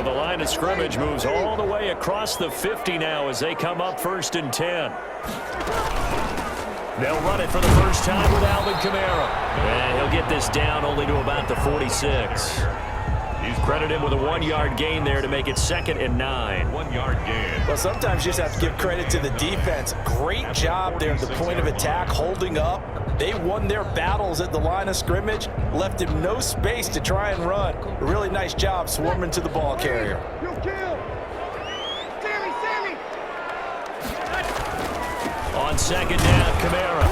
the line of scrimmage moves all the way across the 50 now as they come up 1st and 10. They'll run it for the first time with Alvin Kamara. And he'll get this down only to about the 46. He's credited with a 1-yard gain there to make it 2nd and 9. 1-yard gain. Well, sometimes you just have to give credit to the defense. Great job there at the point of attack, holding up. They won their battles at the line of scrimmage, left him no space to try and run. A really nice job swarming to the ball carrier. On 2nd down, Kamara.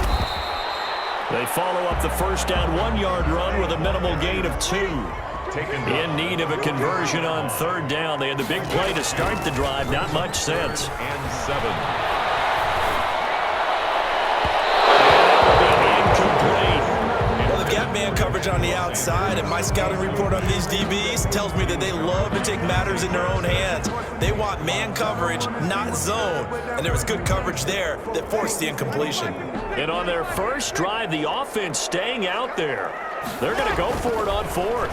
They follow up the first down 1-yard run with a minimal gain of 2. In need of a conversion on 3rd down. They had the big play to start the drive. Not much sense. And 7. Well, they've got man coverage on the outside, and my scouting report on these DBs tells me that they love to take matters in their own hands. They want man coverage, not zone. And there was good coverage there that forced the incompletion. And on their first drive, the offense staying out there. They're going to go for it on 4th.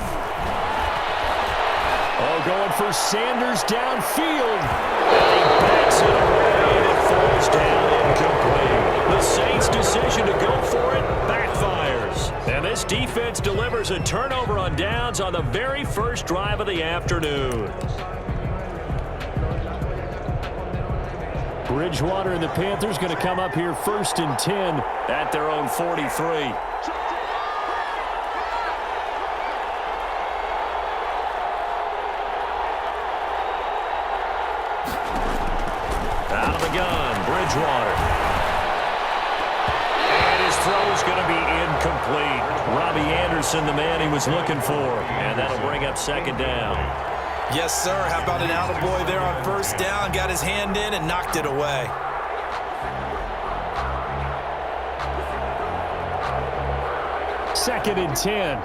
Oh, going for Sanders downfield. And he backs it away, and it falls down incomplete. The Saints' decision to go for it backfires. And this defense delivers a turnover on downs on the very first drive of the afternoon. Bridgewater and the Panthers going to come up here 1st and 10 at their own 43. Out of the gun, Bridgewater. And his throw's going to be incomplete. Robbie Anderson, the man he was looking for. And that'll bring up 2nd down. Yes, sir. How about an attaboy there on 1st down? Got his hand in and knocked it away. Second and 10.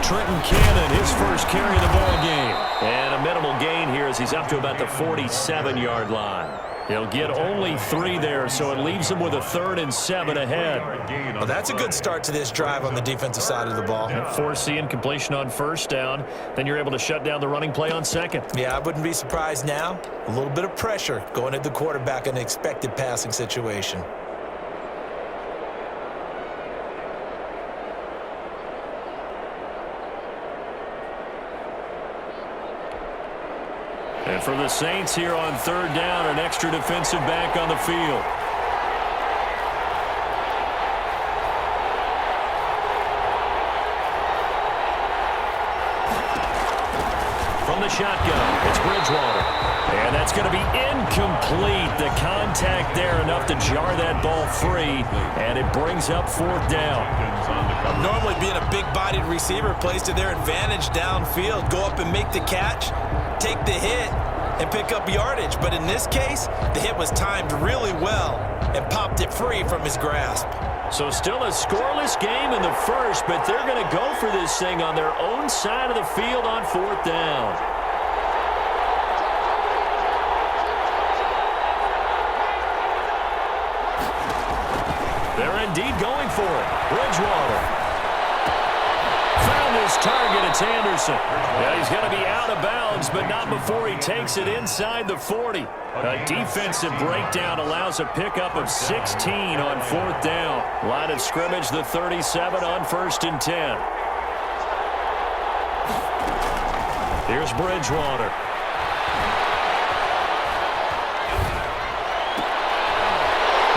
Trenton Cannon, his first carry of the ball game. And a minimal gain here as he's up to about the 47-yard line. He'll get only 3 there, so it leaves him with a 3rd and 7 ahead. Well, that's a good start to this drive on the defensive side of the ball. Force the incompletion on 1st down. Then you're able to shut down the running play on 2nd. Yeah, I wouldn't be surprised now. A little bit of pressure going at the quarterback in an expected passing situation. And for the Saints here on 3rd down, an extra defensive back on the field. From the shotgun, it's Bridgewater. And that's going to be incomplete. The contact there enough to jar that ball free, and it brings up 4th down. Normally being a big-bodied receiver plays to their advantage downfield. Go up and make the catch, take the hit, and pick up yardage. But in this case, the hit was timed really well and popped it free from his grasp. So still a scoreless game in the first, but they're going to go for this thing on their own side of the field on 4th down. They're indeed going for it. Bridgewater. Found his target. It's Anderson. Yeah, he's going to be out of bounds, but not before he takes it inside the 40. A defensive breakdown allows a pickup of 16 on 4th down. Line of scrimmage, the 37 on 1st and 10. Here's Bridgewater.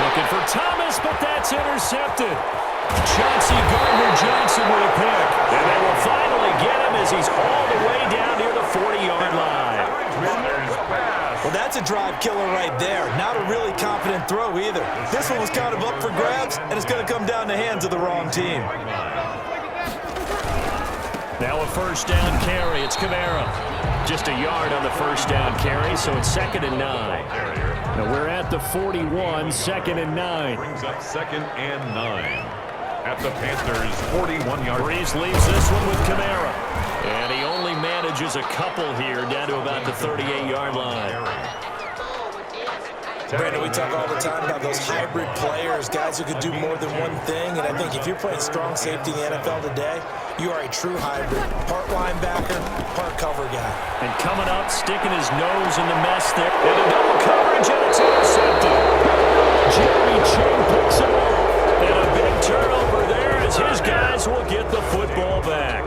Looking for Thomas, but that's intercepted. Chauncey Gardner-Johnson with a pick. And they will finally get him as he's all the way down near the 40-yard line. Well, that's a drive killer right there. Not a really confident throw either. This one was kind of up for grabs, and it's going to come down the hands of the wrong team. Now a 1st down carry. It's Kamara. Just a yard on the 1st down carry, so it's 2nd and 9. Now we're at the 41, 2nd and 9. Brings up 2nd and 9. At the Panthers' 41-yard. Breeze leaves this one with Kamara. And he only manages a couple here down to about the 38-yard line. Brandon, we talk all the time about those hybrid players, guys who could do more than one thing, and I think if you're playing strong safety in the NFL today, you are a true hybrid. Part linebacker, part cover guy. And coming up, sticking his nose in the mess there. And a double coverage, and it's intercepted. Jeremy Ching picks it up. And a big turnover there as his guys will get the football back.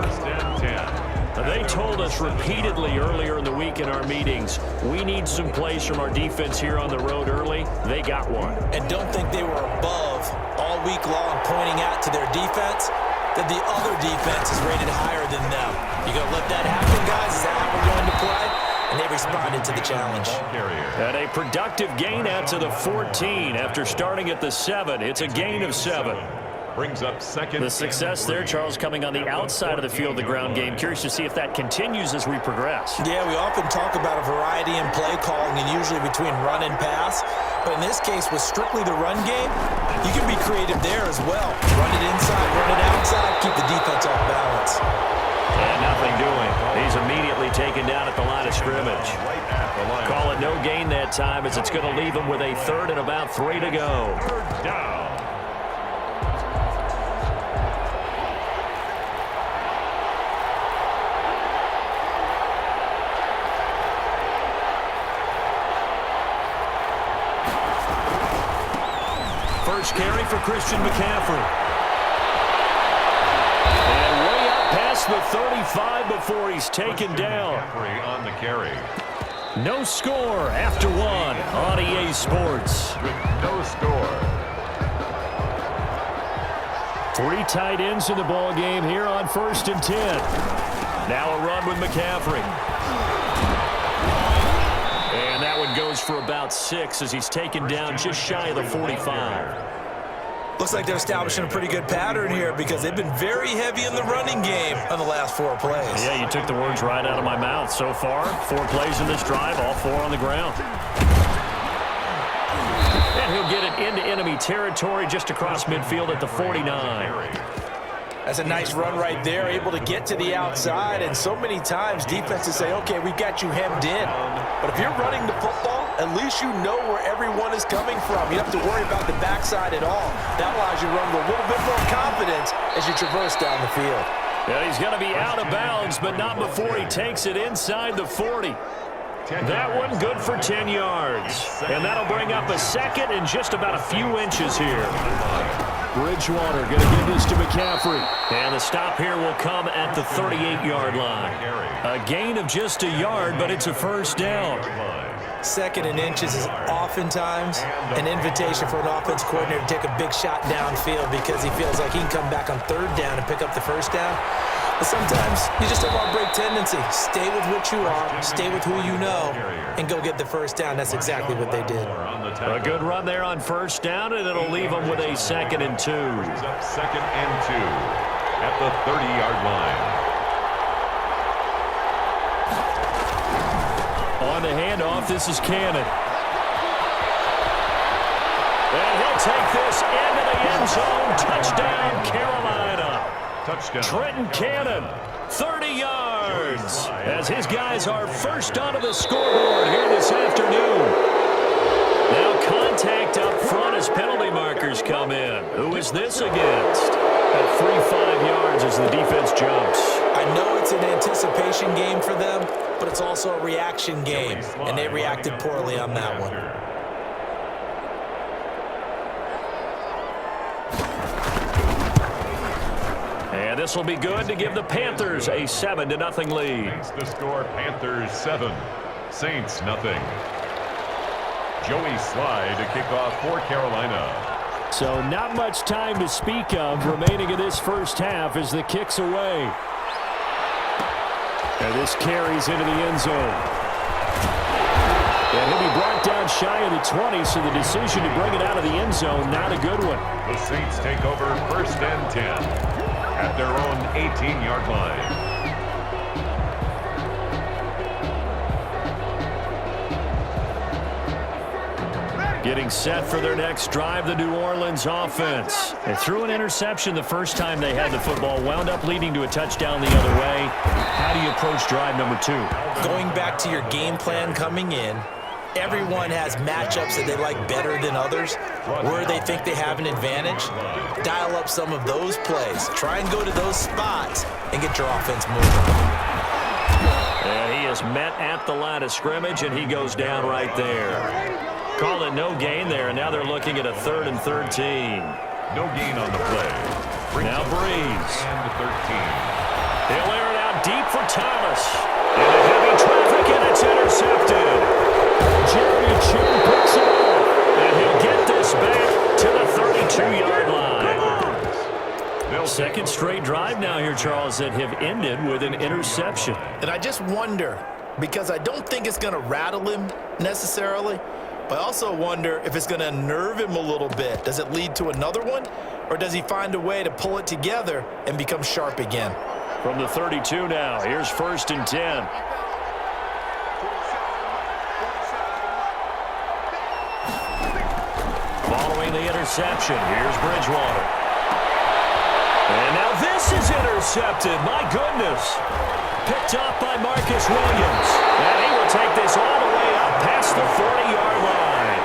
They told us repeatedly earlier in the week in our meetings, we need some plays from our defense here on the road early. They got one. And don't think they were above all week long pointing out to their defense that the other defense is rated higher than them. You going to let that happen, guys? Is that how we're going to play? And they responded to the challenge. And a productive gain out to the 14 after starting at the 7. It's a gain of 7. Brings up second. The success there, Charles, coming on the outside of the field, the ground game. Curious to see if that continues as we progress. Yeah, we often talk about a variety in play calling and usually between run and pass. But in this case, with strictly the run game, you can be creative there as well. Run it inside, run it outside, keep the defense off balance. And nothing doing. He's immediately taken down at the line of scrimmage. Call it no gain that time as it's going to leave him with a 3rd and about 3 to go. Third down. First carry for Christian McCaffrey. And way up past the 35 before he's taken down. McCaffrey on the carry. No score after 1 on EA Sports. With no score. 3 tight ends in the ball game here on 1st and 10. Now a run with McCaffrey. And that one goes for about 6 as he's taken down just shy of the 45. Looks like they're establishing a pretty good pattern here because they've been very heavy in the running game on the last 4 plays. Yeah, you took the words right out of my mouth. So far, 4 plays in this drive, all 4 on the ground. And he'll get it into enemy territory just across midfield at the 49. That's a nice run right there, able to get to the outside. And so many times defenses say, okay, we've got you hemmed in. But if you're running the football, at least you know where everyone is coming from. You don't have to worry about the backside at all. That allows you to run with a little bit more confidence as you traverse down the field. Yeah, he's going to be out of bounds, but not before he takes it inside the 40. That one good for 10 yards. And that'll bring up a 2nd and just about a few inches here. Bridgewater going to give this to McCaffrey. And the stop here will come at the 38-yard line. A gain of just a yard, but it's a 1st down. 2nd and inches is oftentimes an invitation for an offense coordinator to take a big shot downfield because he feels like he can come back on 3rd down and pick up the 1st down. But sometimes you just have a break tendency. Stay with what you are, stay with who you know, and go get the 1st down. That's exactly what they did. A good run there on 1st down, and it'll leave them with a 2nd and 2. Up 2nd and 2 at the 30-yard line. On the handoff, this is Cannon. And he'll take this into the end zone. Touchdown, Carolina. Touchdown. Trenton Cannon, 30 yards, as his guys are first onto the scoreboard here this afternoon. Now contact up front as penalty markers come in. Who is this against? At 3-5 yards as the defense jumps. I know it's an anticipation game for them, but it's also a reaction game, and they reacted poorly on that one. And this will be good to give the Panthers a 7-0 lead. The score, Panthers 7, Saints nothing. Joey Sly to kick off for Carolina. So not much time to speak of remaining in this 1st half as the kick's away. And this carries into the end zone. And he'll be brought down shy of the 20, so the decision to bring it out of the end zone, not a good one. The Saints take over 1st and 10 at their own 18-yard line. Getting set for their next drive, the New Orleans offense. They threw an interception the first time they had the football, wound up leading to a touchdown the other way. How do you approach drive number 2? Going back to your game plan coming in, Everyone has matchups that they like better than others, where they think they have an advantage. Dial up some of those plays. Try and go to those spots and get your offense moving. And he is met at the line of scrimmage, and he goes down right there. Call it no gain there, and now they're looking at a 3rd and 13. No gain on the play. Now Breeze. And the 13. He'll air it out deep for Thomas. Into heavy traffic, and it's intercepted. Jeremy Chin picks it up, and he'll get this back to the 32-yard line. Second straight drive now here, Charles, that have ended with an interception. And I just wonder, because I don't think it's going to rattle him necessarily, but I also wonder if it's going to unnerve him a little bit. Does it lead to another one, or does he find a way to pull it together and become sharp again? From the 32 now, here's 1st and 10. Following the interception, here's Bridgewater. And now this is intercepted. My goodness. Picked up by Marcus Williams. And he will take this all the way up past the 40-yard line.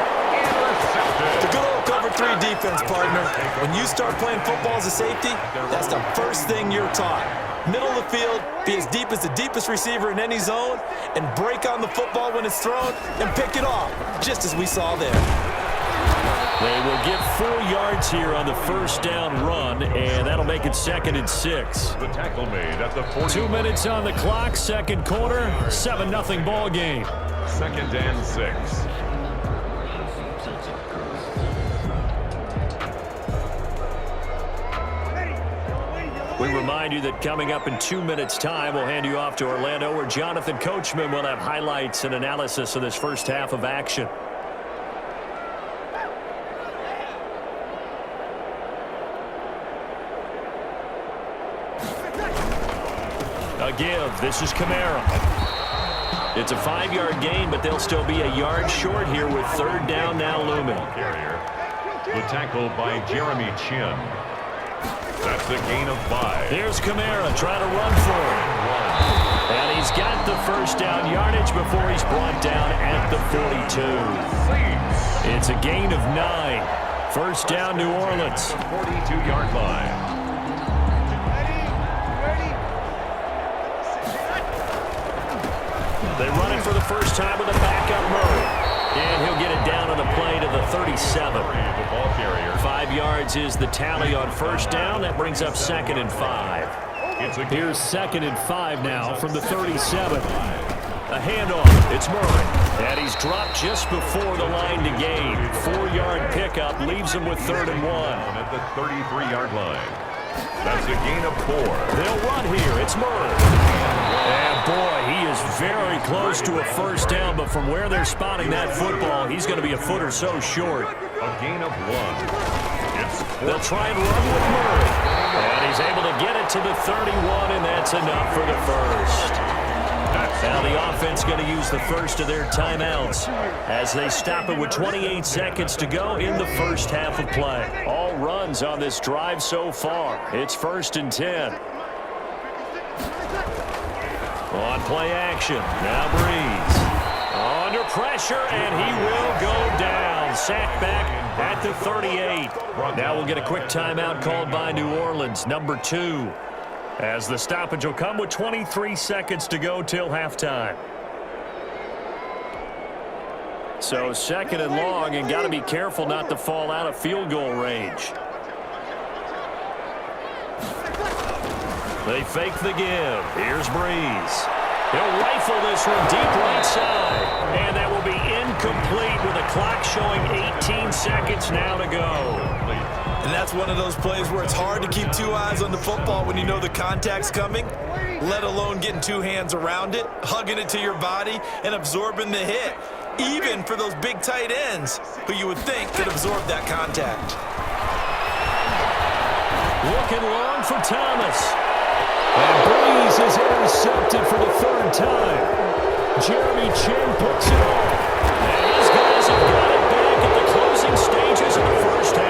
The good old cover 3 defense, partner. When you start playing football as a safety, that's the first thing you're taught. Middle of the field, be as deep as the deepest receiver in any zone, and break on the football when it's thrown and pick it off, just as we saw there. They will get 4 yards here on the first down run, and that'll make it 2nd and 6. The tackle made at the 40. 2 minutes on the clock, second quarter, 7-0 ball game. 2nd and 6. We remind you that coming up in 2 minutes' time, we'll hand you off to Orlando, where Jonathan Coachman will have highlights and analysis of this first half of action. A give. This is Kamara. It's a 5-yard gain, but they'll still be a yard short here with 3rd down now looming. The tackle by Jeremy Chin. That's a gain of 5. Here's Kamara trying to run for it. And he's got the first down yardage before he's brought down at the 42. It's a gain of 9. 1st down, New Orleans. 42-yard line. They run it for the first time with a backup Murray. And he'll get it down on the play to the 37. 5 yards is the tally on 1st down. That brings up 2nd and 5. Here's 2nd and 5 now from the 37. A handoff. It's Murray. And he's dropped just before the line to gain. 4-yard pickup leaves him with 3rd and 1. At the 33-yard line. That's a gain of 4. They'll run here. It's Murray. And boy, he is very close to a first down, but from where they're spotting that football, he's going to be a foot or so short. A gain of 1. They'll try and run with Murray. And he's able to get it to the 31, and that's enough for the first. Now the offense going to use the first of their timeouts as they stop it with 28 seconds to go in the first half of play. All runs on this drive so far. It's 1st and 10. On play action. Now Breeze. Under pressure, and he will go down. Sacked back at the 38. Now we'll get a quick timeout called by New Orleans, number 2. As the stoppage will come with 23 seconds to go till halftime. So 2nd and long, and got to be careful not to fall out of field goal range. They fake the give. Here's Breeze. He'll rifle this one deep right side. And that will be incomplete with the clock showing 18 seconds now to go. And that's one of those plays where it's hard to keep 2 eyes on the football when you know the contact's coming, let alone getting 2 hands around it, hugging it to your body, and absorbing the hit, even for those big tight ends who you would think could absorb that contact. Looking long for Thomas. And Breeze is intercepted for the 3rd time. Jeremy Chin puts it on. And his guys have got it back at the closing stages of the first half.